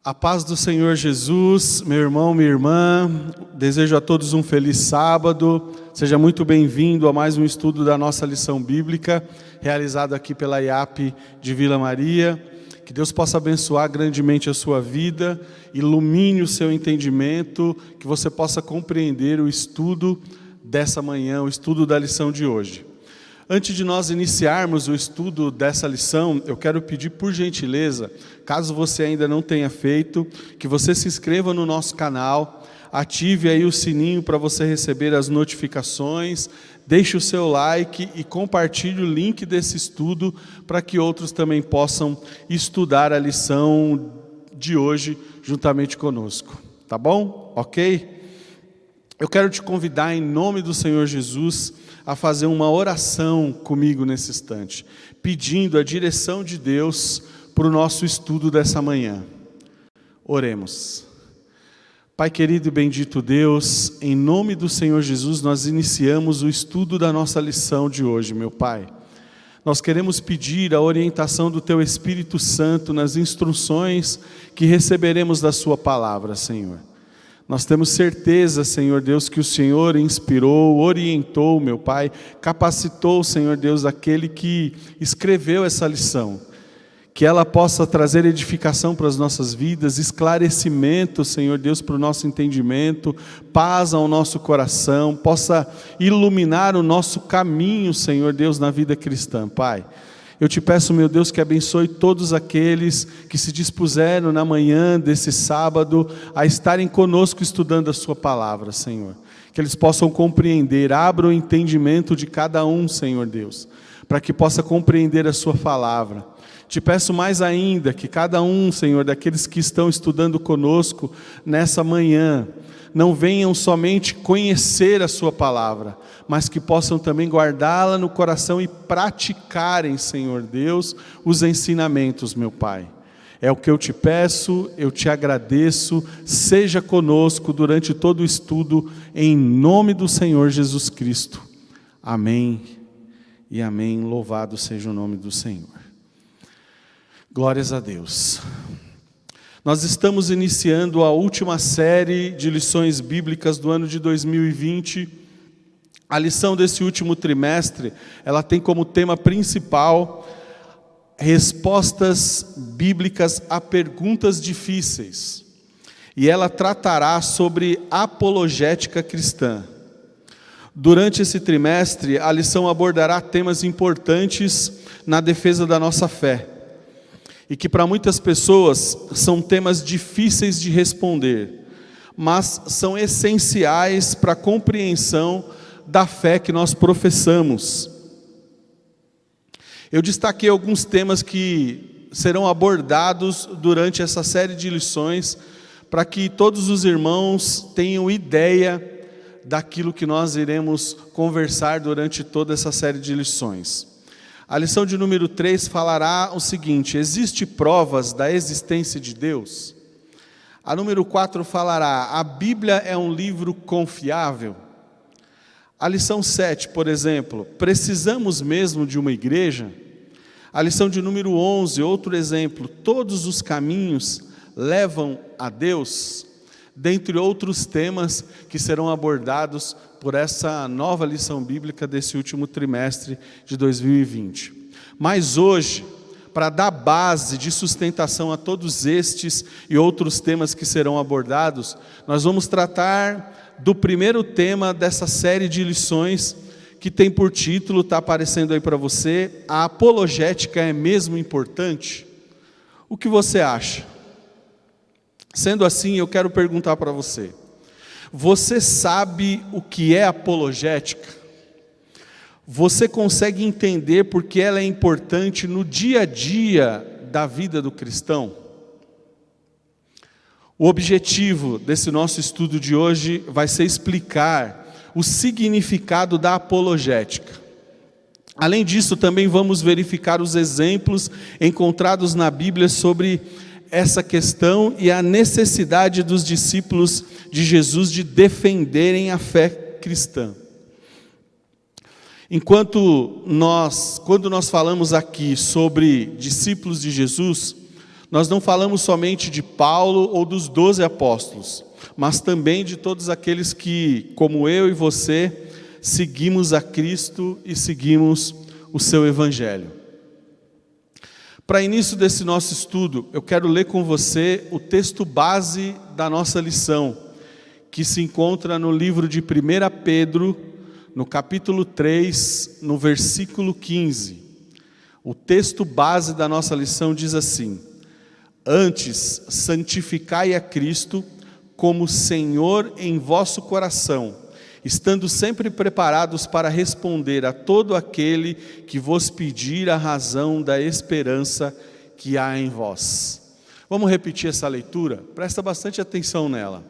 A paz do Senhor Jesus, meu irmão, minha irmã, desejo a todos um feliz sábado, seja muito bem-vindo a mais um estudo da nossa lição bíblica, realizado aqui pela IAP de Vila Maria. Que Deus possa abençoar grandemente a sua vida, ilumine o seu entendimento, que você possa compreender o estudo dessa manhã, o estudo da lição de hoje. Antes de nós iniciarmos o estudo dessa lição, eu quero pedir por gentileza, caso você ainda não tenha feito, que você se inscreva no nosso canal, ative aí o sininho para você receber as notificações, deixe o seu like e compartilhe o link desse estudo para que outros também possam estudar a lição de hoje juntamente conosco. Tá bom? Ok? Eu quero te convidar em nome do Senhor Jesus a fazer uma oração comigo nesse instante, pedindo a direção de Deus para o nosso estudo dessa manhã. Oremos. Pai querido e bendito Deus, em nome do Senhor Jesus, nós iniciamos o estudo da nossa lição de hoje, meu Pai. Nós queremos pedir a orientação do Teu Espírito Santo nas instruções que receberemos da Sua palavra, Senhor. Nós temos certeza, Senhor Deus, que o Senhor inspirou, orientou, meu Pai, capacitou, Senhor Deus, aquele que escreveu essa lição. Que ela possa trazer edificação para as nossas vidas, esclarecimento, Senhor Deus, para o nosso entendimento, paz ao nosso coração, possa iluminar o nosso caminho, Senhor Deus, na vida cristã, Pai. Eu te peço, meu Deus, que abençoe todos aqueles que se dispuseram na manhã desse sábado a estarem conosco estudando a sua palavra, Senhor. Que eles possam compreender, abra o entendimento de cada um, Senhor Deus, para que possa compreender a sua palavra. Te peço mais ainda que cada um, Senhor, daqueles que estão estudando conosco nessa manhã, não venham somente conhecer a sua palavra, mas que possam também guardá-la no coração e praticarem, Senhor Deus, os ensinamentos, meu Pai. É o que eu te peço, eu te agradeço, seja conosco durante todo o estudo, em nome do Senhor Jesus Cristo. Amém e amém, louvado seja o nome do Senhor. Glórias a Deus. Nós estamos iniciando a última série de lições bíblicas do ano de 2020. A lição desse último trimestre, ela tem como tema principal respostas bíblicas a perguntas difíceis. E ela tratará sobre apologética cristã. Durante esse trimestre, a lição abordará temas importantes na defesa da nossa fé. E que para muitas pessoas são temas difíceis de responder, mas são essenciais para a compreensão da fé que nós professamos. Eu destaquei alguns temas que serão abordados durante essa série de lições, para que todos os irmãos tenham ideia daquilo que nós iremos conversar durante toda essa série de lições. A lição de número 3 falará o seguinte: existe provas da existência de Deus? A número 4 falará: a Bíblia é um livro confiável? A lição 7, por exemplo, precisamos mesmo de uma igreja? A lição de número 11, outro exemplo, todos os caminhos levam a Deus? Dentre outros temas que serão abordados por essa nova lição bíblica desse último trimestre de 2020. Mas hoje, para dar base de sustentação a todos estes e outros temas que serão abordados, nós vamos tratar do primeiro tema dessa série de lições, que tem por título, está aparecendo aí para você, a apologética é mesmo importante? O que você acha? Sendo assim, eu quero perguntar para você: você sabe o que é apologética? Você consegue entender porque ela é importante no dia a dia da vida do cristão? O objetivo desse nosso estudo de hoje vai ser explicar o significado da apologética. Além disso, também vamos verificar os exemplos encontrados na Bíblia sobre essa questão e a necessidade dos discípulos de Jesus de defenderem a fé cristã. Quando nós falamos aqui sobre discípulos de Jesus, Nós não falamos somente de Paulo ou dos 12 apóstolos, mas também de todos aqueles que, como eu e você, seguimos a Cristo e seguimos o seu Evangelho. Para início desse nosso estudo, eu quero ler com você o texto base da nossa lição, que se encontra no livro de 1 Pedro, no capítulo 3, no versículo 15. O texto base da nossa lição diz assim: antes, santificai a Cristo como Senhor em vosso coração, estando sempre preparados para responder a todo aquele que vos pedir a razão da esperança que há em vós. Vamos repetir essa leitura? Presta bastante atenção nela.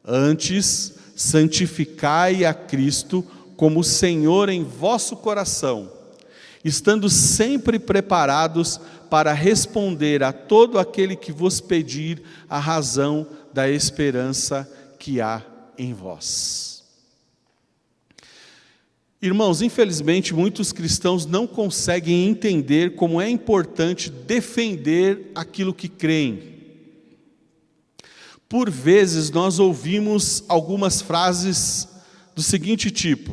Antes, santificai a Cristo como Senhor em vosso coração, estando sempre preparados para responder a todo aquele que vos pedir a razão da esperança que há em vós. Irmãos, infelizmente muitos cristãos não conseguem entender como é importante defender aquilo que creem. Por vezes nós ouvimos algumas frases do seguinte tipo: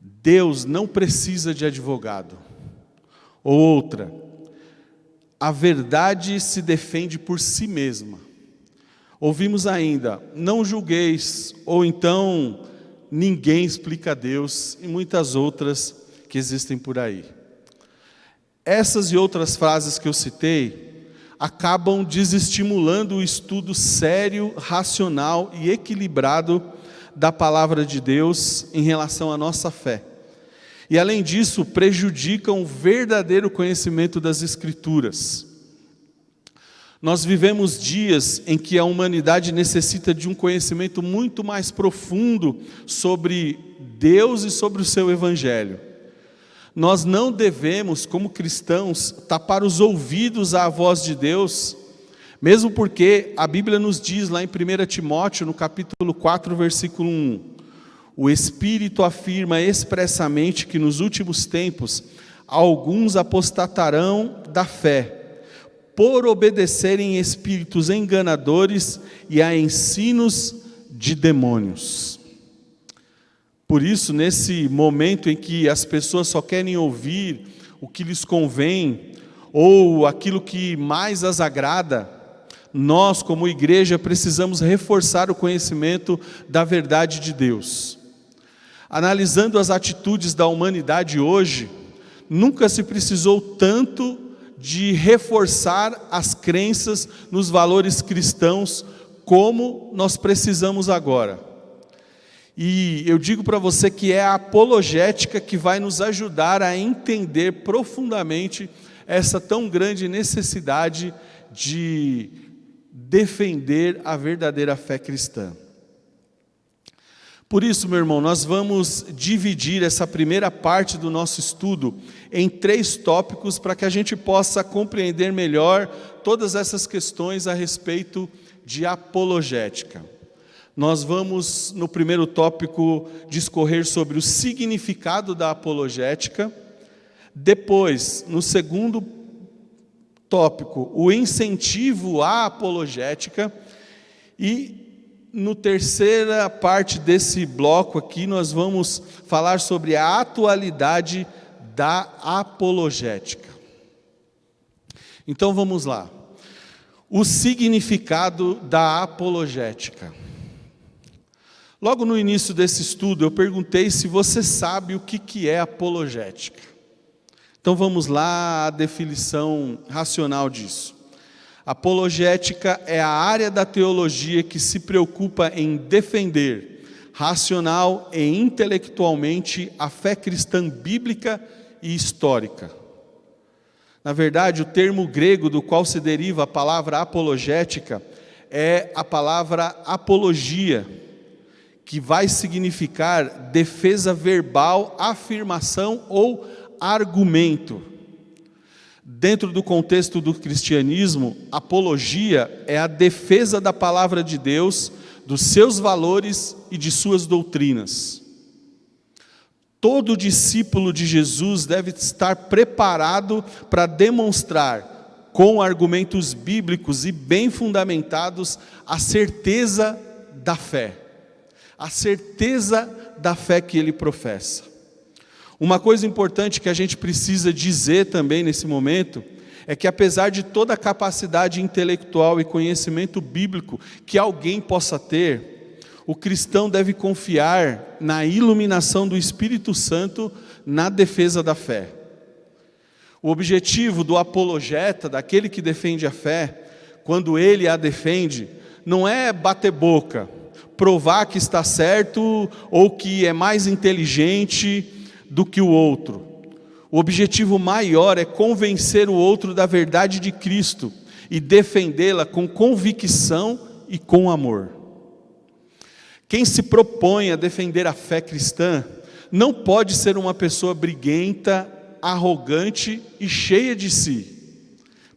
Deus não precisa de advogado. Ou outra: a verdade se defende por si mesma. Ouvimos ainda: não julgueis, ou então: ninguém explica a Deus, e muitas outras que existem por aí. Essas e outras frases que eu citei acabam desestimulando o estudo sério, racional e equilibrado da palavra de Deus em relação à nossa fé. E além disso, prejudicam o verdadeiro conhecimento das Escrituras. Nós vivemos dias em que a humanidade necessita de um conhecimento muito mais profundo sobre Deus e sobre o seu Evangelho. Nós não devemos, como cristãos, tapar os ouvidos à voz de Deus, mesmo porque a Bíblia nos diz lá em 1 Timóteo, no capítulo 4, versículo 1, o Espírito afirma expressamente que nos últimos tempos alguns apostatarão da fé, por obedecerem espíritos enganadores e a ensinos de demônios. Por isso, nesse momento em que as pessoas só querem ouvir o que lhes convém, ou aquilo que mais as agrada, nós, como igreja, precisamos reforçar o conhecimento da verdade de Deus. Analisando as atitudes da humanidade hoje, nunca se precisou tanto de reforçar as crenças nos valores cristãos como nós precisamos agora. E eu digo para você que é a apologética que vai nos ajudar a entender profundamente essa tão grande necessidade de defender a verdadeira fé cristã. Por isso, meu irmão, nós vamos dividir essa primeira parte do nosso estudo em 3 tópicos para que a gente possa compreender melhor todas essas questões a respeito de apologética. Nós vamos, no primeiro tópico, discorrer sobre o significado da apologética. Depois, no segundo tópico, o incentivo à apologética. E no terceira parte desse bloco aqui, nós vamos falar sobre a atualidade da apologética. Então vamos lá. O significado da apologética. Logo no início desse estudo, eu perguntei se você sabe o que é apologética. Então vamos lá à definição racional disso. Apologética é a área da teologia que se preocupa em defender, racional e intelectualmente, a fé cristã bíblica e histórica. Na verdade, o termo grego do qual se deriva a palavra apologética é a palavra apologia, que vai significar defesa verbal, afirmação ou argumento. Dentro do contexto do cristianismo, apologia é a defesa da palavra de Deus, dos seus valores e de suas doutrinas. Todo discípulo de Jesus deve estar preparado para demonstrar com argumentos bíblicos e bem fundamentados, a certeza da fé. A certeza da fé que ele professa. Uma coisa importante que a gente precisa dizer também nesse momento, é que apesar de toda a capacidade intelectual e conhecimento bíblico que alguém possa ter, o cristão deve confiar na iluminação do Espírito Santo na defesa da fé. O objetivo do apologeta, daquele que defende a fé, quando ele a defende, não é bater boca, provar que está certo ou que é mais inteligente do que o outro. O objetivo maior é convencer o outro da verdade de Cristo e defendê-la com convicção e com amor. Quem se propõe a defender a fé cristã não pode ser uma pessoa briguenta, arrogante e cheia de si.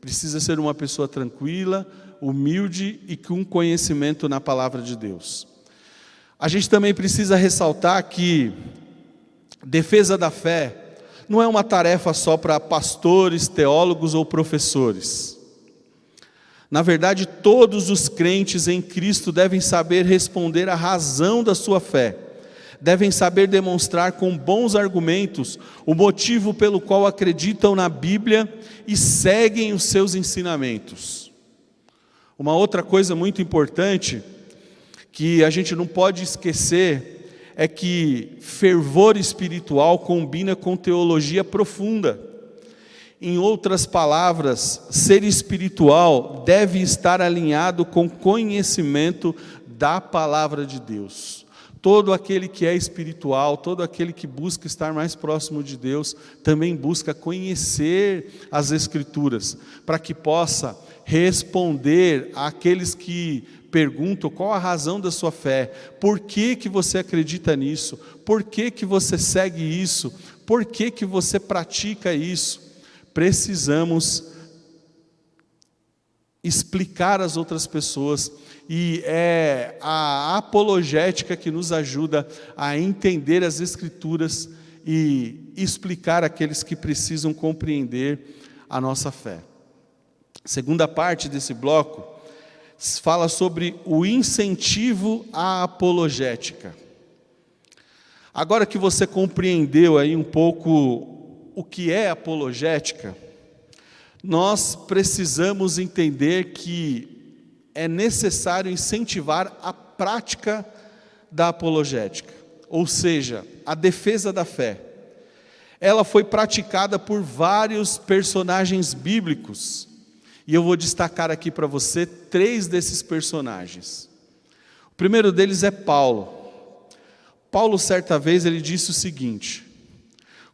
Precisa ser uma pessoa tranquila, humilde e com conhecimento na palavra de Deus. A gente também precisa ressaltar que defesa da fé não é uma tarefa só para pastores, teólogos ou professores. Na verdade, todos os crentes em Cristo devem saber responder à razão da sua fé. Devem saber demonstrar com bons argumentos o motivo pelo qual acreditam na Bíblia e seguem os seus ensinamentos. Uma outra coisa muito importante que a gente não pode esquecer é que fervor espiritual combina com teologia profunda. Em outras palavras, ser espiritual deve estar alinhado com conhecimento da palavra de Deus. Todo aquele que é espiritual, todo aquele que busca estar mais próximo de Deus, também busca conhecer as Escrituras, para que possa responder àqueles que perguntam qual a razão da sua fé, por que que você acredita nisso, por que que você segue isso, por que que você pratica isso. Precisamos explicar às outras pessoas, e é a apologética que nos ajuda a entender as Escrituras e explicar àqueles que precisam compreender a nossa fé. Segunda parte desse bloco fala sobre o incentivo à apologética. Agora que você compreendeu aí um pouco o que é apologética, nós precisamos entender que é necessário incentivar a prática da apologética, ou seja, a defesa da fé. Ela foi praticada por vários personagens bíblicos, e eu vou destacar aqui para você 3 desses personagens. O primeiro deles é Paulo. Paulo, certa vez, ele disse o seguinte: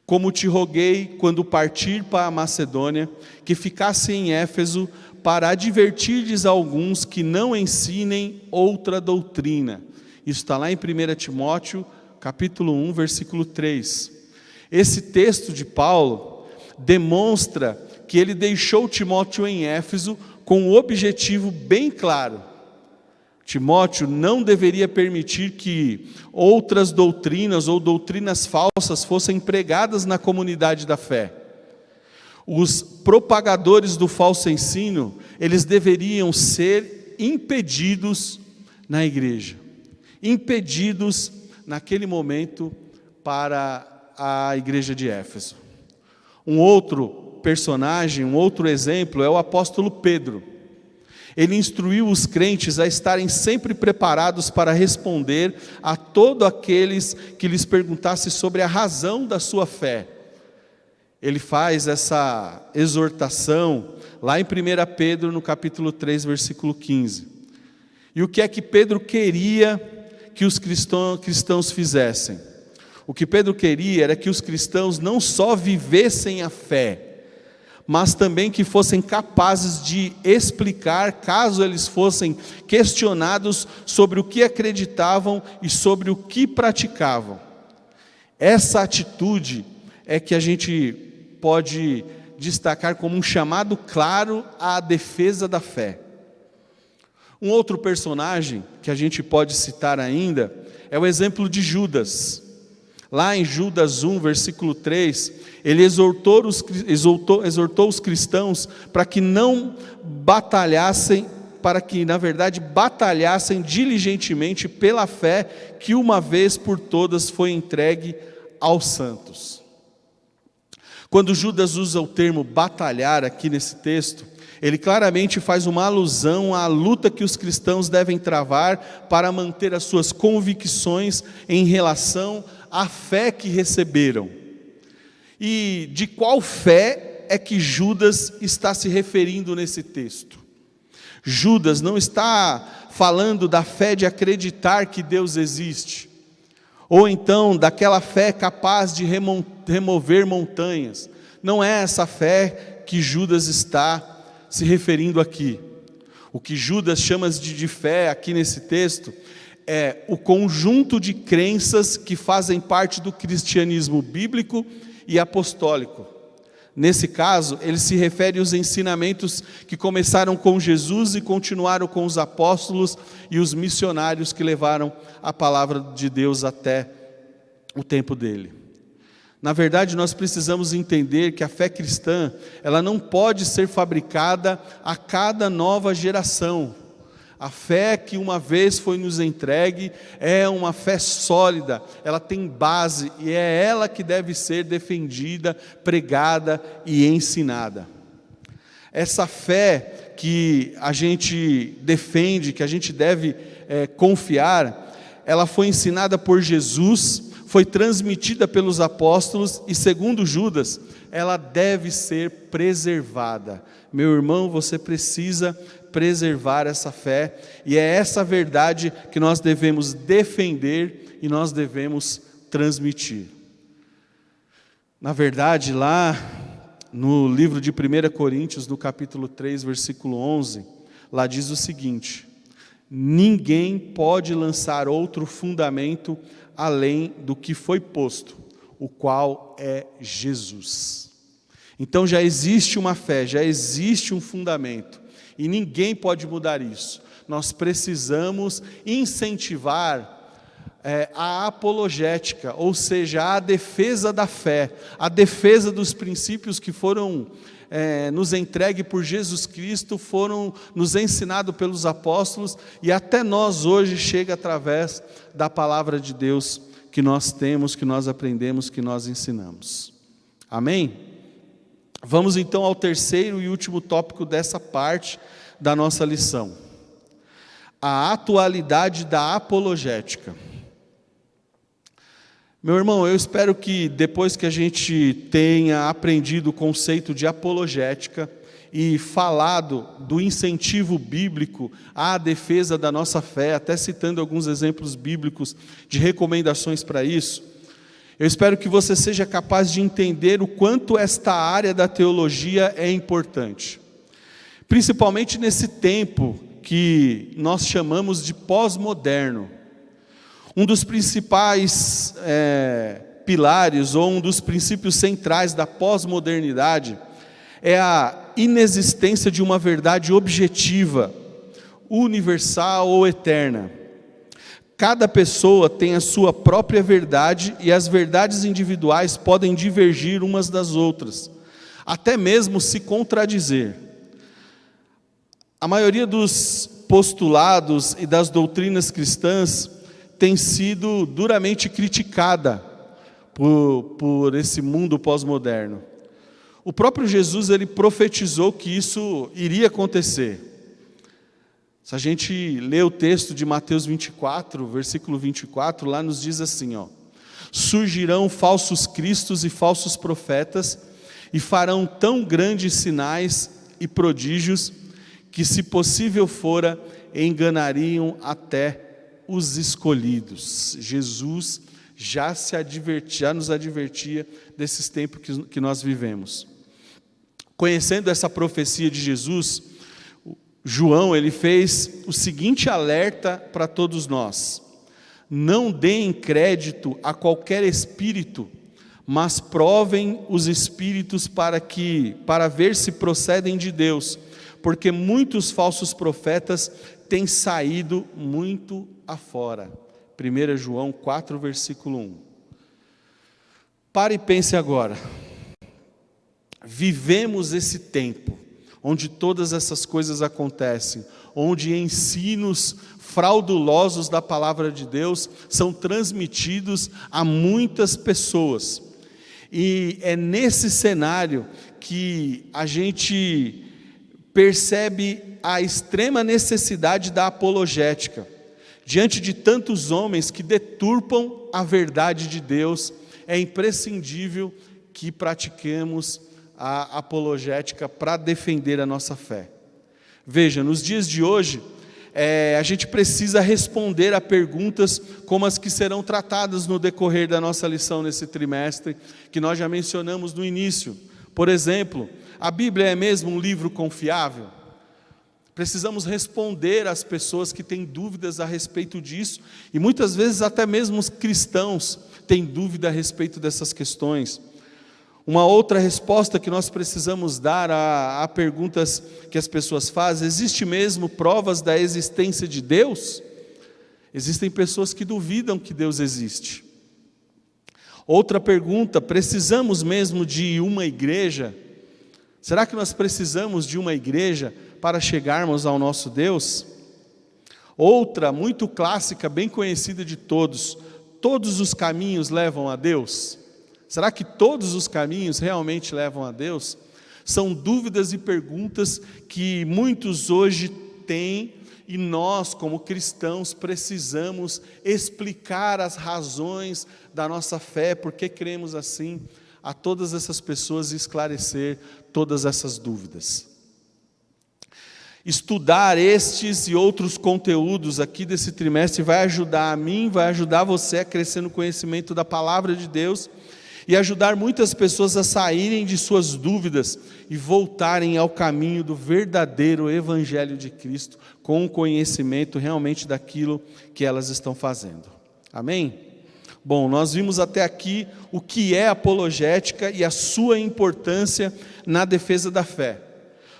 como te roguei, quando partir para a Macedônia, que ficasse em Éfeso, para advertirdes a alguns que não ensinem outra doutrina. Isso está lá em 1 Timóteo, capítulo 1, versículo 3. Esse texto de Paulo demonstra que ele deixou Timóteo em Éfeso com um objetivo bem claro. Timóteo não deveria permitir que outras doutrinas ou doutrinas falsas fossem pregadas na comunidade da fé. Os propagadores do falso ensino, eles deveriam ser impedidos na igreja. Impedidos naquele momento para a igreja de Éfeso. Um outro personagem, um outro exemplo é o apóstolo Pedro. Ele instruiu os crentes a estarem sempre preparados para responder a todos aqueles que lhes perguntassem sobre a razão da sua fé. Ele faz essa exortação lá em 1 Pedro, no capítulo 3, versículo 15. E o que é que Pedro queria que os cristãos fizessem? O que Pedro queria era que os cristãos não só vivessem a fé, mas também que fossem capazes de explicar, caso eles fossem questionados sobre o que acreditavam e sobre o que praticavam. Essa atitude é que a gente pode destacar como um chamado claro à defesa da fé. Um outro personagem que a gente pode citar ainda é o exemplo de Judas. Lá em Judas 1, versículo 3, ele exortou os cristãos para que não batalhassem, para que, na verdade, batalhassem diligentemente pela fé que uma vez por todas foi entregue aos santos. Quando Judas usa o termo batalhar aqui nesse texto, ele claramente faz uma alusão à luta que os cristãos devem travar para manter as suas convicções em relação à fé que receberam. E de qual fé é que Judas está se referindo nesse texto? Judas não está falando da fé de acreditar que Deus existe, ou então daquela fé capaz de remover montanhas. Não é essa fé que Judas está se referindo aqui. O que Judas chama de fé aqui nesse texto é o conjunto de crenças que fazem parte do cristianismo bíblico e apostólico. Nesse caso, ele se refere aos ensinamentos que começaram com Jesus e continuaram com os apóstolos e os missionários que levaram a palavra de Deus até o tempo dele. Na verdade, nós precisamos entender que a fé cristã, ela não pode ser fabricada a cada nova geração. A fé que uma vez foi nos entregue é uma fé sólida, ela tem base e é ela que deve ser defendida, pregada e ensinada. Essa fé que a gente defende, que a gente deve confiar, ela foi ensinada por Jesus, foi transmitida pelos apóstolos e, segundo Judas, ela deve ser preservada. Meu irmão, você precisa preservar essa fé, e é essa verdade que nós devemos defender e nós devemos transmitir. Na verdade, lá no livro de 1 Coríntios, no capítulo 3, versículo 11, lá diz o seguinte: ninguém pode lançar outro fundamento além do que foi posto, o qual é Jesus. Então já existe uma fé, já existe um fundamento, e ninguém pode mudar isso. Nós precisamos incentivar a apologética, ou seja, a defesa da fé, a defesa dos princípios que foram nos entregues por Jesus Cristo, foram nos ensinados pelos apóstolos, e até nós hoje chega através da palavra de Deus que nós temos, que nós aprendemos, que nós ensinamos. Amém? Vamos então ao terceiro e último tópico dessa parte da nossa lição: a atualidade da apologética. Meu irmão, eu espero que depois que a gente tenha aprendido o conceito de apologética e falado do incentivo bíblico à defesa da nossa fé, até citando alguns exemplos bíblicos de recomendações para isso, eu espero que você seja capaz de entender o quanto esta área da teologia é importante, principalmente nesse tempo que nós chamamos de pós-moderno. Um dos principais pilares, ou um dos princípios centrais da pós-modernidade, é a inexistência de uma verdade objetiva, universal ou eterna. Cada pessoa tem a sua própria verdade, e as verdades individuais podem divergir umas das outras, até mesmo se contradizer. A maioria dos postulados e das doutrinas cristãs tem sido duramente criticada por esse mundo pós-moderno. O próprio Jesus, ele profetizou que isso iria acontecer. Se a gente lê o texto de Mateus 24, versículo 24, lá nos diz assim, surgirão falsos cristos e falsos profetas, e farão tão grandes sinais e prodígios, que se possível fora, enganariam até os escolhidos. Jesus já nos advertia desses tempos que nós vivemos. Conhecendo essa profecia de Jesus, João, ele fez o seguinte alerta para todos nós: não deem crédito a qualquer espírito, mas provem os espíritos para ver se procedem de Deus, porque muitos falsos profetas têm saído muito afora. 1 João 4, versículo 1. Pare e pense agora. Vivemos esse tempo onde todas essas coisas acontecem, onde ensinos fraudulosos da palavra de Deus são transmitidos a muitas pessoas. E é nesse cenário que a gente percebe a extrema necessidade da apologética. Diante de tantos homens que deturpam a verdade de Deus, é imprescindível que pratiquemos a apologética para defender a nossa fé. Veja, nos dias de hoje, a gente precisa responder a perguntas como as que serão tratadas no decorrer da nossa lição nesse trimestre, que nós já mencionamos no início. Por exemplo, a Bíblia é mesmo um livro confiável? Precisamos responder às pessoas que têm dúvidas a respeito disso, e muitas vezes até mesmo os cristãos têm dúvida a respeito dessas questões. Uma outra resposta que nós precisamos dar a perguntas que as pessoas fazem: existe mesmo provas da existência de Deus? Existem pessoas que duvidam que Deus existe. Outra pergunta: precisamos mesmo de uma igreja? Será que nós precisamos de uma igreja para chegarmos ao nosso Deus? Outra, muito clássica, bem conhecida de todos: todos os caminhos levam a Deus? Será que todos os caminhos realmente levam a Deus? São dúvidas e perguntas que muitos hoje têm, e nós, como cristãos, precisamos explicar as razões da nossa fé, porque cremos assim, a todas essas pessoas, e esclarecer todas essas dúvidas. Estudar estes e outros conteúdos aqui desse trimestre vai ajudar a mim, vai ajudar você a crescer no conhecimento da palavra de Deus, e ajudar muitas pessoas a saírem de suas dúvidas e voltarem ao caminho do verdadeiro Evangelho de Cristo, com o conhecimento realmente daquilo que elas estão fazendo. Amém? Bom, nós vimos até aqui o que é apologética e a sua importância na defesa da fé.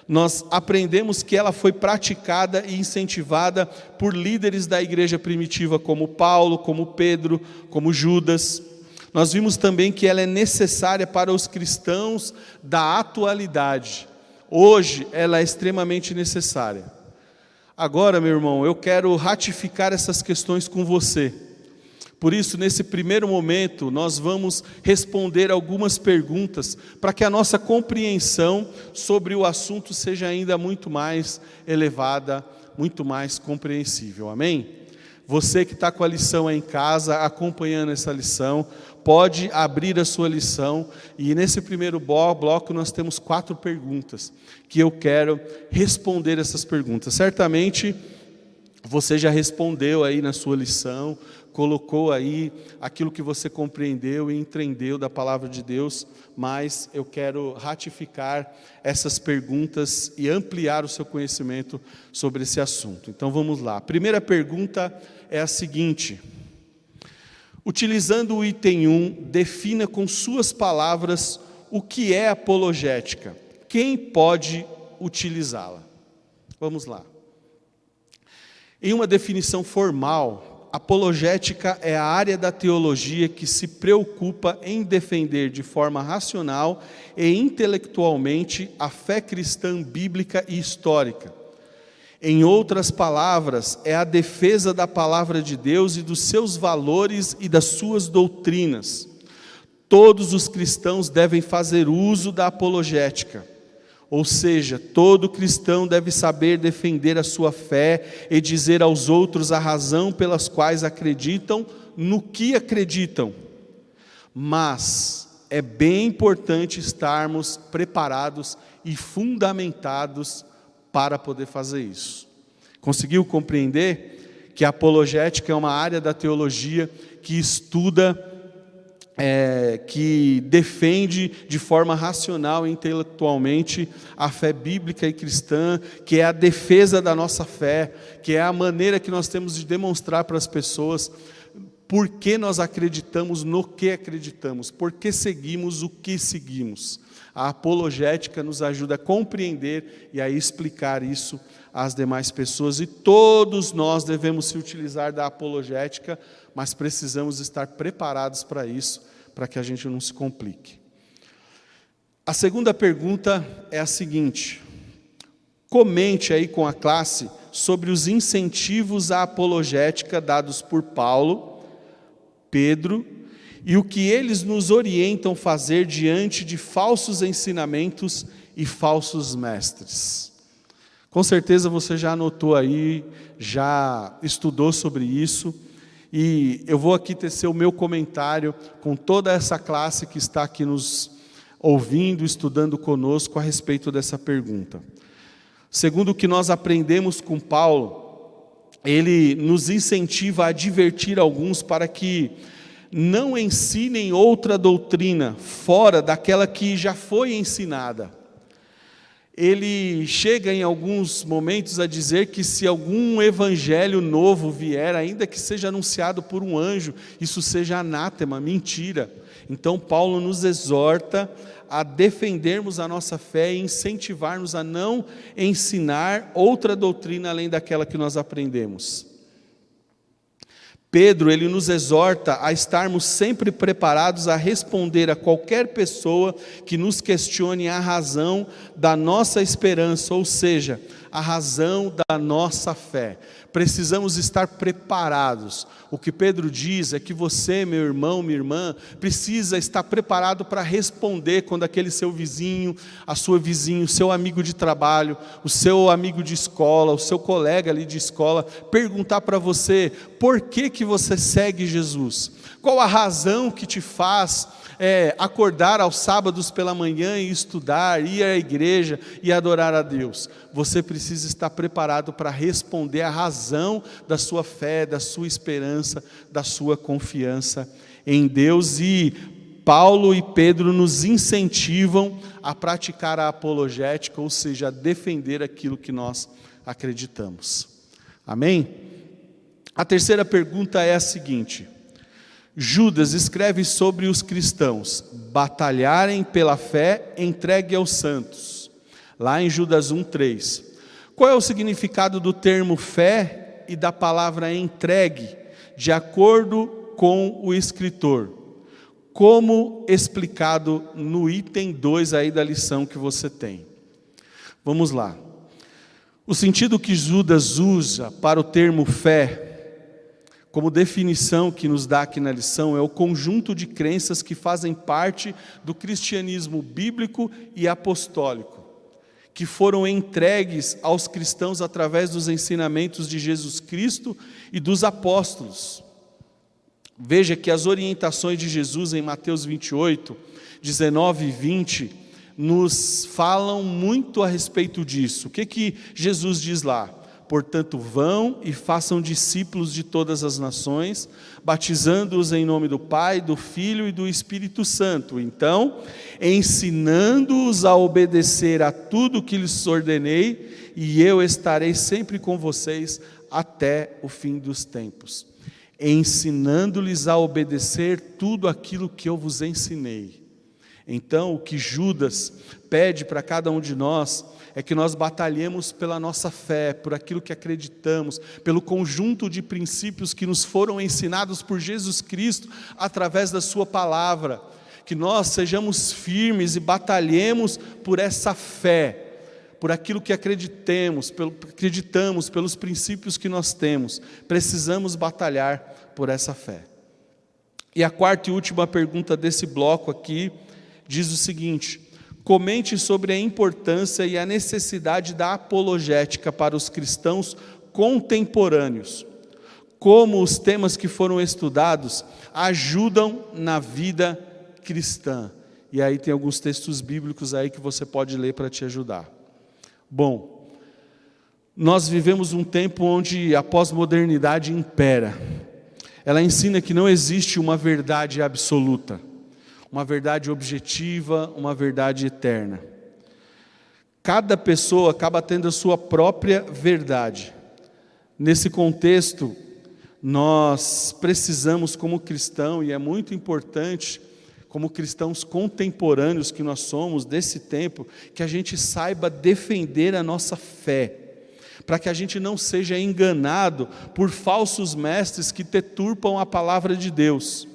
Nós aprendemos que ela foi praticada e incentivada por líderes da igreja primitiva, como Paulo, como Pedro, como Judas. Nós vimos também que ela é necessária para os cristãos da atualidade. Hoje ela é extremamente necessária. Agora, meu irmão, eu quero ratificar essas questões com você. Por isso, nesse primeiro momento, nós vamos responder algumas perguntas para que a nossa compreensão sobre o assunto seja ainda muito mais elevada, muito mais compreensível. Amém? Você que está com a lição aí em casa, acompanhando essa lição, pode abrir a sua lição, e nesse primeiro bloco nós temos 4 perguntas, que eu quero responder essas perguntas. Certamente você já respondeu aí na sua lição, colocou aí aquilo que você compreendeu e entendeu da palavra de Deus, mas eu quero ratificar essas perguntas e ampliar o seu conhecimento sobre esse assunto. Então vamos lá. A primeira pergunta é a seguinte: utilizando o item 1, defina com suas palavras o que é apologética. Quem pode utilizá-la? Vamos lá. Em uma definição formal, apologética é a área da teologia que se preocupa em defender de forma racional e intelectualmente a fé cristã bíblica e histórica. Em outras palavras, é a defesa da palavra de Deus e dos seus valores e das suas doutrinas. Todos os cristãos devem fazer uso da apologética. Ou seja, todo cristão deve saber defender a sua fé e dizer aos outros a razão pelas quais acreditam no que acreditam. Mas é bem importante estarmos preparados e fundamentados para poder fazer isso. Conseguiu compreender que a apologética é uma área da teologia que estuda, que defende de forma racional e intelectualmente a fé bíblica e cristã, que é a defesa da nossa fé, que é a maneira que nós temos de demonstrar para as pessoas por que nós acreditamos no que acreditamos, por que seguimos o que seguimos. A apologética nos ajuda a compreender e a explicar isso às demais pessoas, e todos nós devemos se utilizar da apologética, mas precisamos estar preparados para isso, para que a gente não se complique. A segunda pergunta é a seguinte: comente aí com a classe sobre os incentivos à apologética dados por Paulo, Pedro, e o que eles nos orientam a fazer diante de falsos ensinamentos e falsos mestres. Com certeza você já anotou aí, já estudou sobre isso, e eu vou aqui tecer o meu comentário com toda essa classe que está aqui nos ouvindo, estudando conosco a respeito dessa pergunta. Segundo o que nós aprendemos com Paulo, ele nos incentiva a advertir alguns para que não ensinem outra doutrina fora daquela que já foi ensinada. Ele chega em alguns momentos a dizer que se algum evangelho novo vier, ainda que seja anunciado por um anjo, isso seja anátema, mentira. Então Paulo nos exorta a defendermos a nossa fé e incentivar-nos a não ensinar outra doutrina além daquela que nós aprendemos. Pedro, ele nos exorta a estarmos sempre preparados a responder a qualquer pessoa que nos questione a razão da nossa esperança, ou seja, a razão da nossa fé. Precisamos estar preparados. O que Pedro diz é que você, meu irmão, minha irmã, precisa estar preparado para responder quando aquele seu vizinho, a sua vizinha, o seu amigo de trabalho, o seu amigo de escola, o seu colega ali de escola, perguntar para você, por que você segue Jesus? Qual a razão que te faz acordar aos sábados pela manhã e estudar, ir à igreja e adorar a Deus? Você precisa estar preparado para responder a razão da sua fé, da sua esperança, da sua confiança em Deus. E Paulo e Pedro nos incentivam a praticar a apologética, ou seja, a defender aquilo que nós acreditamos. Amém? A terceira pergunta é a seguinte: Judas escreve sobre os cristãos batalharem pela fé entregue aos santos, lá em Judas 1:3. Qual é o significado do termo fé e da palavra entregue, de acordo com o escritor? Como explicado no item 2 aí da lição que você tem. Vamos lá. O sentido que Judas usa para o termo fé, como definição que nos dá aqui na lição, é o conjunto de crenças que fazem parte do cristianismo bíblico e apostólico, que foram entregues aos cristãos através dos ensinamentos de Jesus Cristo e dos apóstolos. Veja que as orientações de Jesus em Mateus 28, 19 e 20, nos falam muito a respeito disso. O que Jesus diz lá? Portanto, vão e façam discípulos de todas as nações, batizando-os em nome do Pai, do Filho e do Espírito Santo. Então, ensinando-os a obedecer a tudo que lhes ordenei, e eu estarei sempre com vocês até o fim dos tempos. Ensinando-lhes a obedecer tudo aquilo que eu vos ensinei. Então, o que Judas pede para cada um de nós é que nós batalhemos pela nossa fé, por aquilo que acreditamos, pelo conjunto de princípios que nos foram ensinados por Jesus Cristo através da sua palavra, que nós sejamos firmes e batalhemos por essa fé, por aquilo que acreditamos, pelos princípios que nós temos. Precisamos batalhar por essa fé. E a quarta e última pergunta desse bloco aqui diz o seguinte: comente sobre a importância e a necessidade da apologética para os cristãos contemporâneos. Como os temas que foram estudados ajudam na vida cristã. E aí tem alguns textos bíblicos aí que você pode ler para te ajudar. Bom, nós vivemos um tempo onde a pós-modernidade impera. Ela ensina que não existe uma verdade absoluta, uma verdade objetiva, uma verdade eterna. Cada pessoa acaba tendo a sua própria verdade. Nesse contexto, nós precisamos, como cristão, e é muito importante, como cristãos contemporâneos que nós somos desse tempo, que a gente saiba defender a nossa fé, para que a gente não seja enganado por falsos mestres que deturpam a palavra de Deus.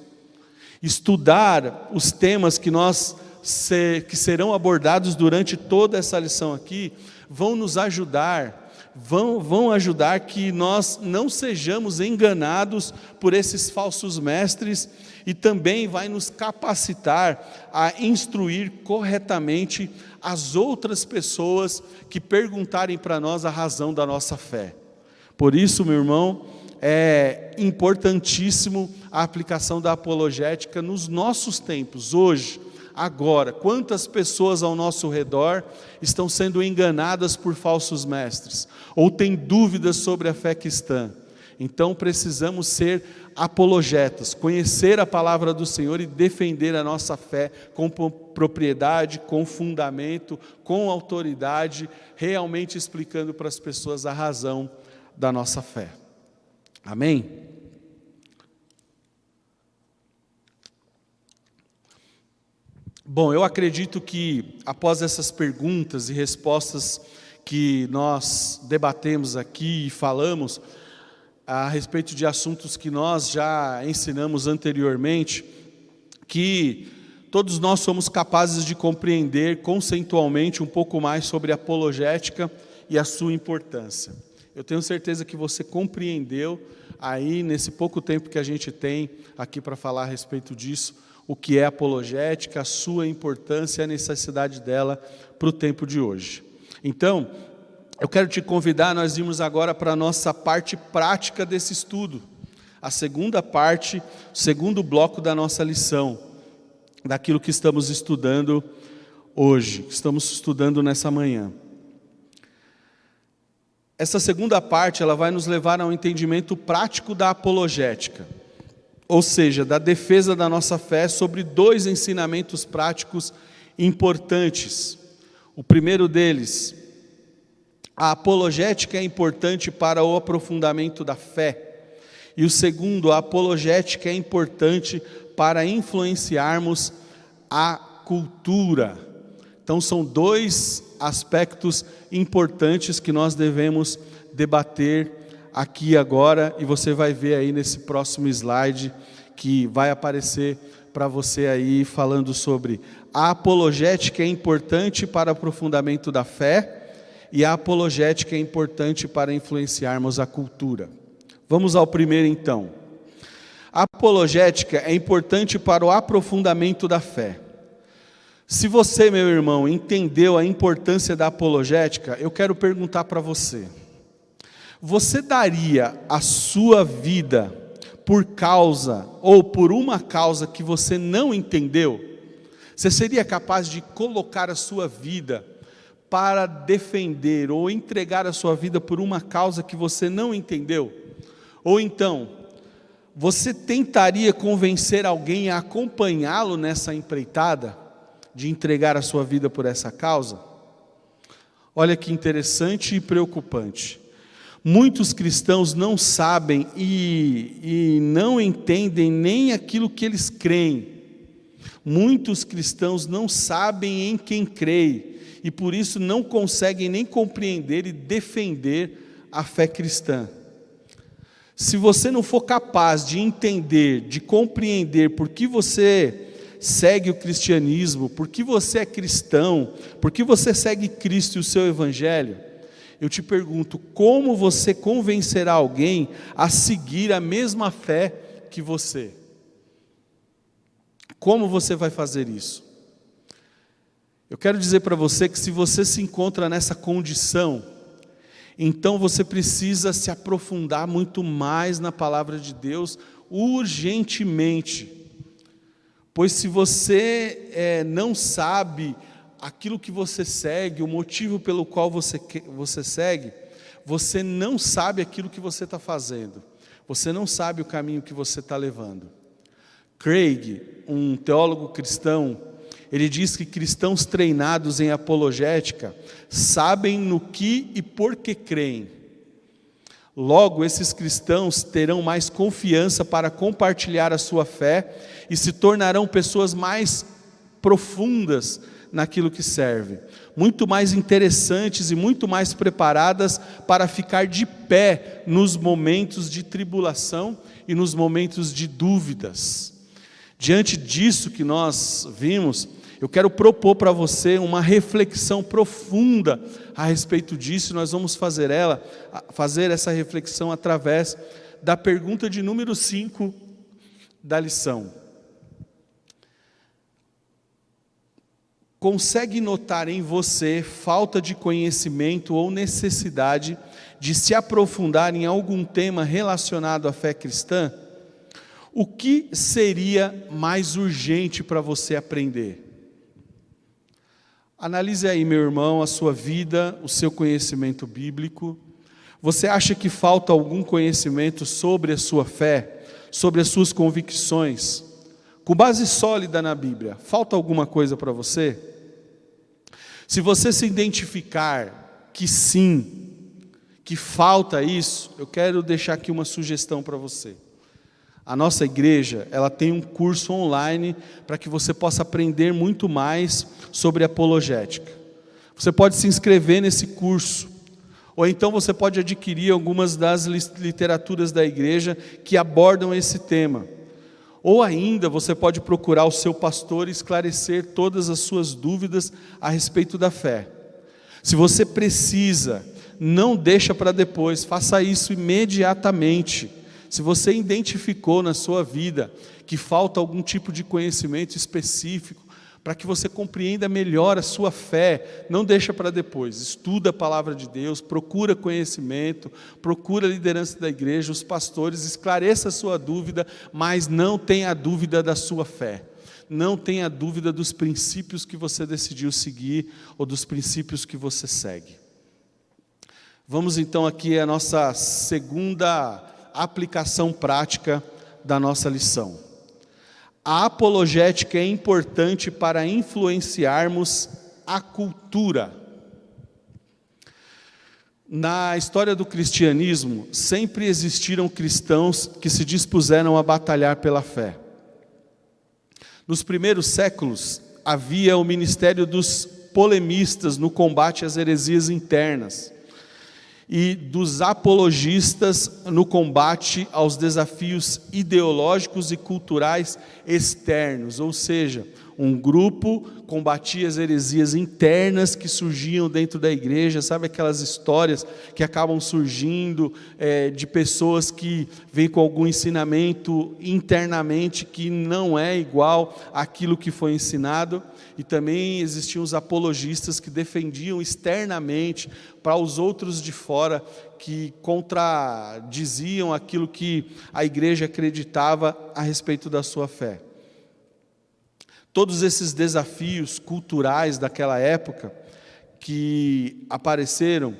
estudar os temas que serão abordados durante toda essa lição aqui, vão nos ajudar, vão ajudar que nós não sejamos enganados por esses falsos mestres, e também vai nos capacitar a instruir corretamente as outras pessoas que perguntarem para nós a razão da nossa fé. Por isso, meu irmão, é importantíssimo a aplicação da apologética nos nossos tempos, hoje, agora. Quantas pessoas ao nosso redor estão sendo enganadas por falsos mestres, ou têm dúvidas sobre a fé cristã? Então precisamos ser apologetas, conhecer a palavra do Senhor e defender a nossa fé com propriedade, com fundamento, com autoridade, realmente explicando para as pessoas a razão da nossa fé. Amém? Bom, eu acredito que após essas perguntas e respostas que nós debatemos aqui e falamos a respeito de assuntos que nós já ensinamos anteriormente, que todos nós somos capazes de compreender conceitualmente um pouco mais sobre a apologética e a sua importância. Eu tenho certeza que você compreendeu aí nesse pouco tempo que a gente tem aqui para falar a respeito disso, o que é apologética, a sua importância e a necessidade dela para o tempo de hoje. Então, eu quero te convidar, nós irmos agora para a nossa parte prática desse estudo, a segunda parte, o segundo bloco da nossa lição, daquilo que estamos estudando hoje, que estamos estudando nessa manhã. Essa segunda parte, ela vai nos levar a um entendimento prático da apologética, ou seja, da defesa da nossa fé sobre dois ensinamentos práticos importantes. O primeiro deles, a apologética é importante para o aprofundamento da fé. E o segundo, a apologética é importante para influenciarmos a cultura. Então são dois aspectos importantes que nós devemos debater aqui agora, e você vai ver aí nesse próximo slide que vai aparecer para você aí falando sobre a apologética é importante para o aprofundamento da fé, e a apologética é importante para influenciarmos a cultura. Vamos ao primeiro então. A apologética é importante para o aprofundamento da fé. Se você, meu irmão, entendeu a importância da apologética, eu quero perguntar para você: você daria a sua vida por causa ou por uma causa que você não entendeu? Você seria capaz de colocar a sua vida para defender ou entregar a sua vida por uma causa que você não entendeu? Ou então, você tentaria convencer alguém a acompanhá-lo nessa empreitada de entregar a sua vida por essa causa? Olha que interessante e preocupante. Muitos cristãos não sabem e não entendem nem aquilo que eles creem. Muitos cristãos não sabem em quem creem e por isso não conseguem nem compreender e defender a fé cristã. Se você não for capaz de entender, de compreender por que você segue o cristianismo, por que você é cristão, por que você segue Cristo e o seu evangelho, eu te pergunto, como você convencerá alguém a seguir a mesma fé que você? Como você vai fazer isso? Eu quero dizer para você que se você se encontra nessa condição, então você precisa se aprofundar muito mais na palavra de Deus, urgentemente. Pois se você não sabe aquilo que você segue, o motivo pelo qual você segue, você não sabe aquilo que você está fazendo, você não sabe o caminho que você está levando. Craig, um teólogo cristão, ele diz que cristãos treinados em apologética sabem no que e por que creem. Logo, esses cristãos terão mais confiança para compartilhar a sua fé e se tornarão pessoas mais profundas naquilo que serve, muito mais interessantes e muito mais preparadas para ficar de pé nos momentos de tribulação e nos momentos de dúvidas. Diante disso que nós vimos, eu quero propor para você uma reflexão profunda a respeito disso. Nós vamos fazer essa reflexão através da pergunta de número 5 da lição. Consegue notar em você falta de conhecimento ou necessidade de se aprofundar em algum tema relacionado à fé cristã? O que seria mais urgente para você aprender? Analise aí, meu irmão, a sua vida, o seu conhecimento bíblico. Você acha que falta algum conhecimento sobre a sua fé, sobre as suas convicções, com base sólida na Bíblia? Falta alguma coisa para você? Se você se identificar que sim, que falta isso, eu quero deixar aqui uma sugestão para você. A nossa igreja, ela tem um curso online para que você possa aprender muito mais sobre apologética. Você pode se inscrever nesse curso, ou então você pode adquirir algumas das literaturas da igreja que abordam esse tema. Ou ainda você pode procurar o seu pastor e esclarecer todas as suas dúvidas a respeito da fé. Se você precisa, não deixa para depois, faça isso imediatamente. Se você identificou na sua vida que falta algum tipo de conhecimento específico, para que você compreenda melhor a sua fé, não deixa para depois. Estuda a palavra de Deus, procura conhecimento, procura a liderança da igreja, os pastores, esclareça a sua dúvida, mas não tenha dúvida da sua fé. Não tenha dúvida dos princípios que você decidiu seguir ou dos princípios que você segue. Vamos então aqui à nossa segunda aplicação prática da nossa lição. A apologética é importante para influenciarmos a cultura. Na história do cristianismo, sempre existiram cristãos que se dispuseram a batalhar pela fé. Nos primeiros séculos, havia o ministério dos polemistas no combate às heresias internas, e dos apologistas no combate aos desafios ideológicos e culturais externos, ou seja, um grupo combatia as heresias internas que surgiam dentro da igreja. Sabe aquelas histórias que acabam surgindo de pessoas que vêm com algum ensinamento internamente que não é igual àquilo que foi ensinado? E também existiam os apologistas que defendiam externamente para os outros de fora, que contradiziam aquilo que a igreja acreditava a respeito da sua fé. Todos esses desafios culturais daquela época que apareceram,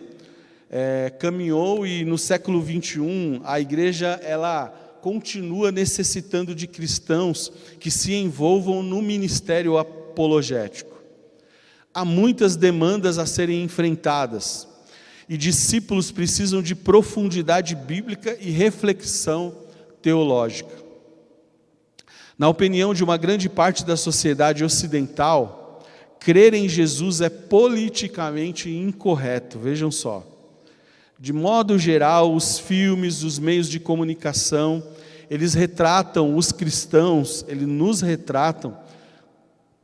caminhou, e no século 21 a igreja ela continua necessitando de cristãos que se envolvam no ministério apologético. Há muitas demandas a serem enfrentadas, e discípulos precisam de profundidade bíblica e reflexão teológica. Na opinião de uma grande parte da sociedade ocidental, crer em Jesus é politicamente incorreto. Vejam só. De modo geral, os filmes, os meios de comunicação, eles retratam os cristãos, eles nos retratam,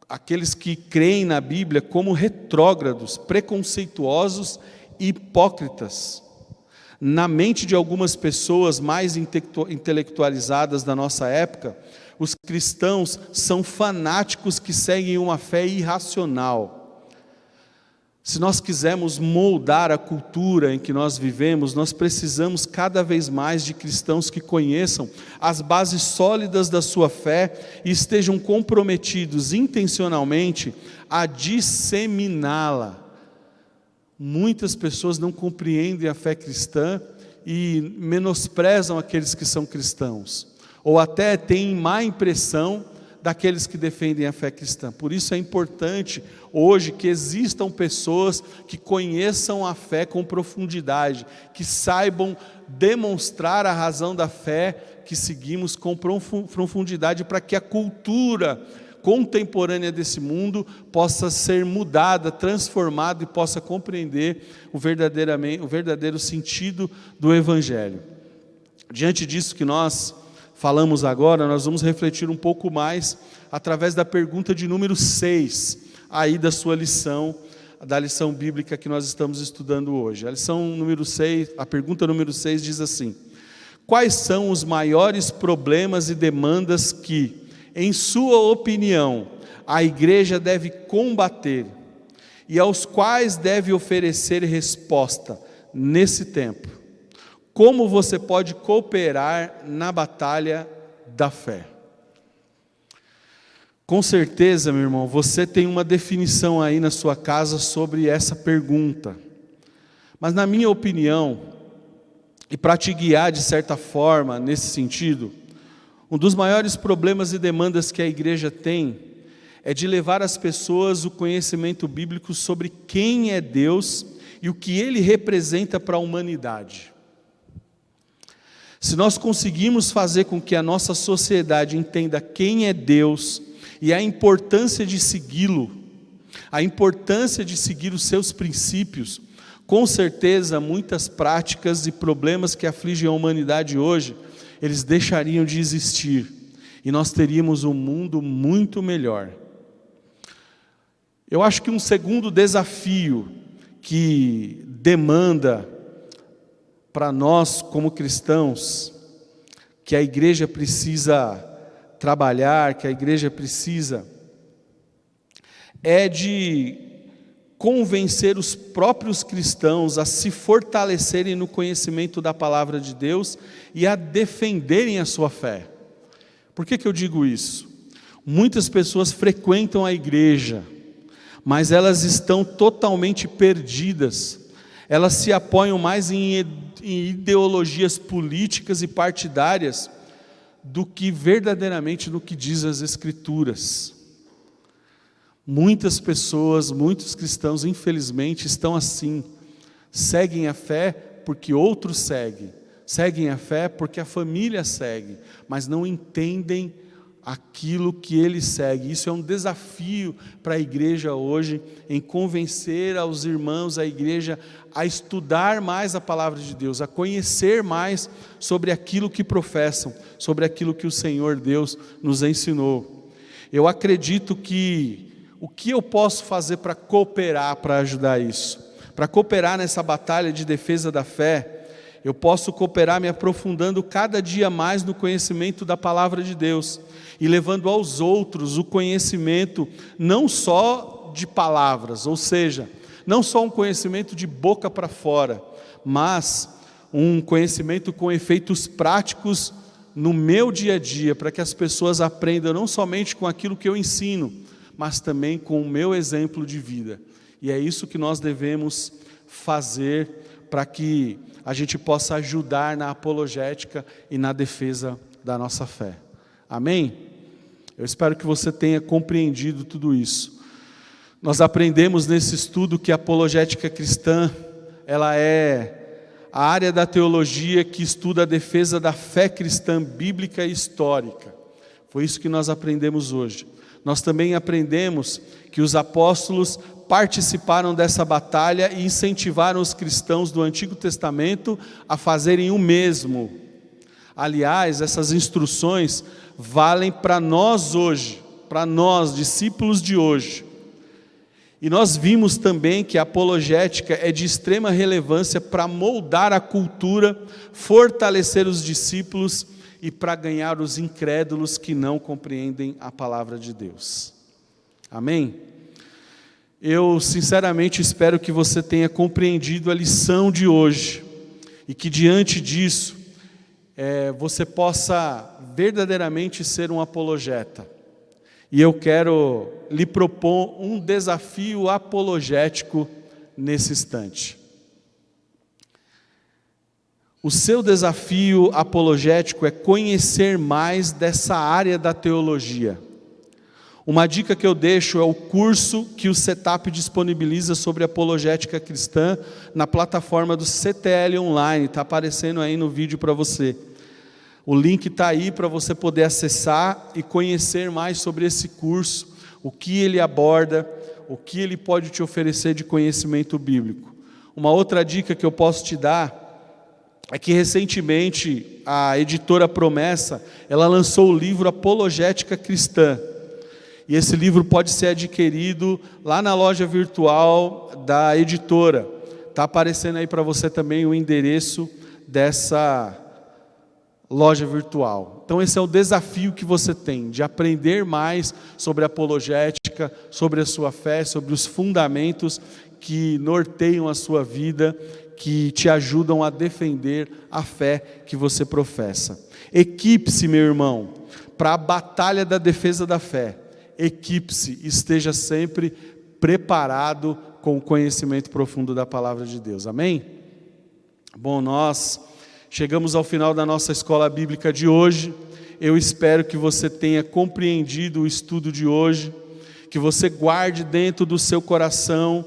aqueles que creem na Bíblia, como retrógrados, preconceituosos e hipócritas. Na mente de algumas pessoas mais intelectualizadas da nossa época, os cristãos são fanáticos que seguem uma fé irracional. Se nós quisermos moldar a cultura em que nós vivemos, nós precisamos cada vez mais de cristãos que conheçam as bases sólidas da sua fé e estejam comprometidos intencionalmente a disseminá-la. Muitas pessoas não compreendem a fé cristã e menosprezam aqueles que são cristãos, ou até têm má impressão daqueles que defendem a fé cristã. Por isso é importante hoje que existam pessoas que conheçam a fé com profundidade, que saibam demonstrar a razão da fé que seguimos com profundidade, para que a cultura contemporânea desse mundo possa ser mudada, transformada, e possa compreender o verdadeiro sentido do Evangelho. Diante disso que nós falamos agora, nós vamos refletir um pouco mais através da pergunta de número 6, aí da sua lição, da lição bíblica que nós estamos estudando hoje. A lição número 6, a pergunta número 6 diz assim: quais são os maiores problemas e demandas que, em sua opinião, a igreja deve combater e aos quais deve oferecer resposta nesse tempo? Como você pode cooperar na batalha da fé? Com certeza, meu irmão, você tem uma definição aí na sua casa sobre essa pergunta. Mas na minha opinião, e para te guiar de certa forma nesse sentido, um dos maiores problemas e demandas que a igreja tem é de levar às pessoas o conhecimento bíblico sobre quem é Deus e o que Ele representa para a humanidade. Se nós conseguirmos fazer com que a nossa sociedade entenda quem é Deus e a importância de segui-lo, a importância de seguir os seus princípios, com certeza muitas práticas e problemas que afligem a humanidade hoje, eles deixariam de existir e nós teríamos um mundo muito melhor. Eu acho que um segundo desafio que demanda para nós como cristãos, que a igreja precisa trabalhar, que a igreja precisa, é de convencer os próprios cristãos a se fortalecerem no conhecimento da palavra de Deus e a defenderem a sua fé. Por que eu digo isso? Muitas pessoas frequentam a igreja, mas elas estão totalmente perdidas. Elas se apoiam mais em ideologias políticas e partidárias do que verdadeiramente no que diz as Escrituras. Muitas pessoas, muitos cristãos, infelizmente, estão assim. Seguem a fé porque outros seguem. Seguem a fé porque a família segue, mas não entendem aquilo que ele segue. Isso é um desafio para a igreja hoje, em convencer aos irmãos, a igreja, a estudar mais a palavra de Deus, a conhecer mais sobre aquilo que professam, sobre aquilo que o Senhor Deus nos ensinou. Eu acredito que o que eu posso fazer para cooperar, para ajudar isso? Para cooperar nessa batalha de defesa da fé, eu posso cooperar me aprofundando cada dia mais no conhecimento da palavra de Deus e levando aos outros o conhecimento não só de palavras, ou seja, não só um conhecimento de boca para fora, mas um conhecimento com efeitos práticos no meu dia a dia, para que as pessoas aprendam não somente com aquilo que eu ensino, mas também com o meu exemplo de vida. E é isso que nós devemos fazer para que a gente possa ajudar na apologética e na defesa da nossa fé. Amém? Eu espero que você tenha compreendido tudo isso. Nós aprendemos nesse estudo que a apologética cristã, ela é a área da teologia que estuda a defesa da fé cristã bíblica e histórica. Foi isso que nós aprendemos hoje. Nós também aprendemos que os apóstolos participaram dessa batalha e incentivaram os cristãos do Antigo Testamento a fazerem o mesmo. Aliás, essas instruções valem para nós hoje, para nós, discípulos de hoje. E nós vimos também que a apologética é de extrema relevância para moldar a cultura, fortalecer os discípulos e para ganhar os incrédulos que não compreendem a palavra de Deus. Amém? Eu sinceramente espero que você tenha compreendido a lição de hoje e que diante disso você possa verdadeiramente ser um apologeta. E eu quero lhe propor um desafio apologético nesse instante. O seu desafio apologético é conhecer mais dessa área da teologia. Uma dica que eu deixo é o curso que o Setup disponibiliza sobre apologética cristã na plataforma do CTL Online, está aparecendo aí no vídeo para você. O link está aí para você poder acessar e conhecer mais sobre esse curso, o que ele aborda, o que ele pode te oferecer de conhecimento bíblico. Uma outra dica que eu posso te dar é que recentemente a editora Promessa, ela lançou o livro Apologética Cristã. E esse livro pode ser adquirido lá na loja virtual da editora. Está aparecendo aí para você também o endereço dessa loja virtual. Então esse é o desafio que você tem, de aprender mais sobre apologética, sobre a sua fé, sobre os fundamentos que norteiam a sua vida, que te ajudam a defender a fé que você professa. Equipe-se, meu irmão, para a batalha da defesa da fé. Equipe-se, esteja sempre preparado com o conhecimento profundo da palavra de Deus. Amém? Bom, nós chegamos ao final da nossa escola bíblica de hoje. Eu espero que você tenha compreendido o estudo de hoje, que você guarde dentro do seu coração,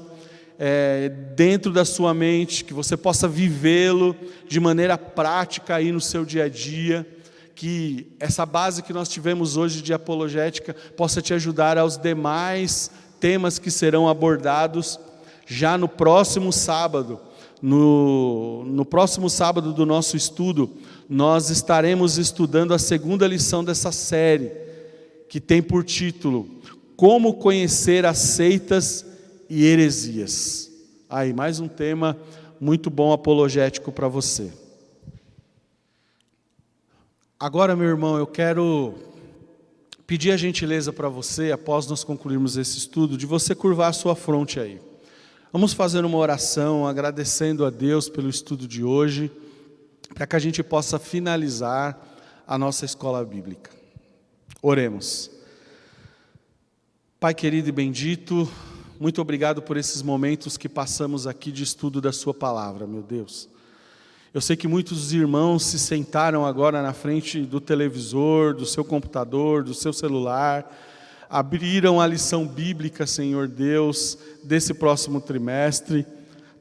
dentro da sua mente, que você possa vivê-lo de maneira prática aí no seu dia a dia, que essa base que nós tivemos hoje de apologética possa te ajudar aos demais temas que serão abordados já no próximo sábado. No próximo sábado do nosso estudo, nós estaremos estudando a segunda lição dessa série, que tem por título Como Conhecer as Seitas e Heresias. Aí, mais um tema muito bom apologético para você. Agora, meu irmão, eu quero pedir a gentileza para você, após nós concluirmos esse estudo, de você curvar a sua fronte aí. Vamos fazer uma oração agradecendo a Deus pelo estudo de hoje, para que a gente possa finalizar a nossa escola bíblica. Oremos. Pai querido e bendito, muito obrigado por esses momentos que passamos aqui de estudo da sua palavra, meu Deus. Eu sei que muitos irmãos se sentaram agora na frente do televisor, do seu computador, do seu celular, abriram a lição bíblica, Senhor Deus, desse próximo trimestre.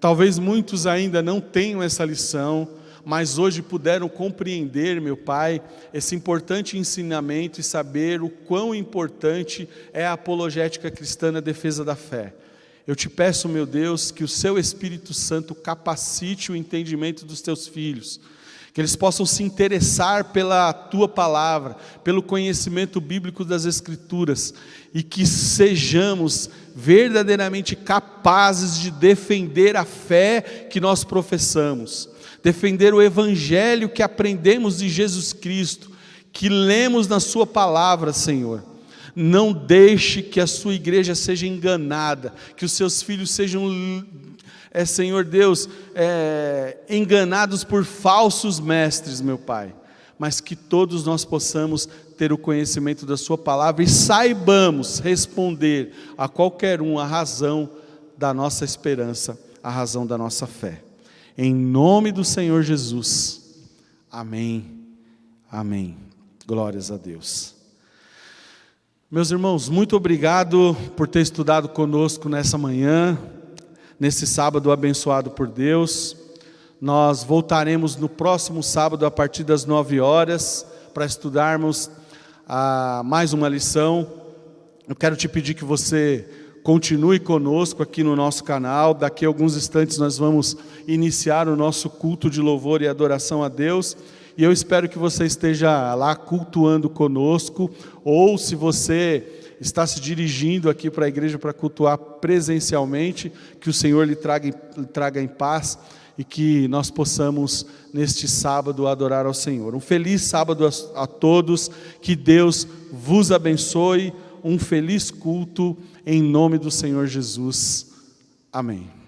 Talvez muitos ainda não tenham essa lição, mas hoje puderam compreender, meu Pai, esse importante ensinamento e saber o quão importante é a apologética cristã na defesa da fé. Eu te peço, meu Deus, que o seu Espírito Santo capacite o entendimento dos teus filhos, que eles possam se interessar pela tua palavra, pelo conhecimento bíblico das Escrituras, e que sejamos verdadeiramente capazes de defender a fé que nós professamos, defender o Evangelho que aprendemos de Jesus Cristo, que lemos na sua palavra, Senhor. Não deixe que a sua igreja seja enganada, que os seus filhos sejam, Senhor Deus, enganados por falsos mestres, meu Pai. Mas que todos nós possamos ter o conhecimento da sua palavra e saibamos responder a qualquer um a razão da nossa esperança, a razão da nossa fé. Em nome do Senhor Jesus. Amém. Amém. Glórias a Deus. Meus irmãos, muito obrigado por ter estudado conosco nessa manhã, nesse sábado abençoado por Deus. Nós voltaremos no próximo sábado a partir das 9 horas para estudarmos mais uma lição. Eu quero te pedir que você continue conosco aqui no nosso canal. Daqui a alguns instantes nós vamos iniciar o nosso culto de louvor e adoração a Deus. E eu espero que você esteja lá cultuando conosco, ou se você está se dirigindo aqui para a igreja para cultuar presencialmente, que o Senhor lhe traga em paz e que nós possamos neste sábado adorar ao Senhor. Um feliz sábado a todos, que Deus vos abençoe, um feliz culto em nome do Senhor Jesus. Amém.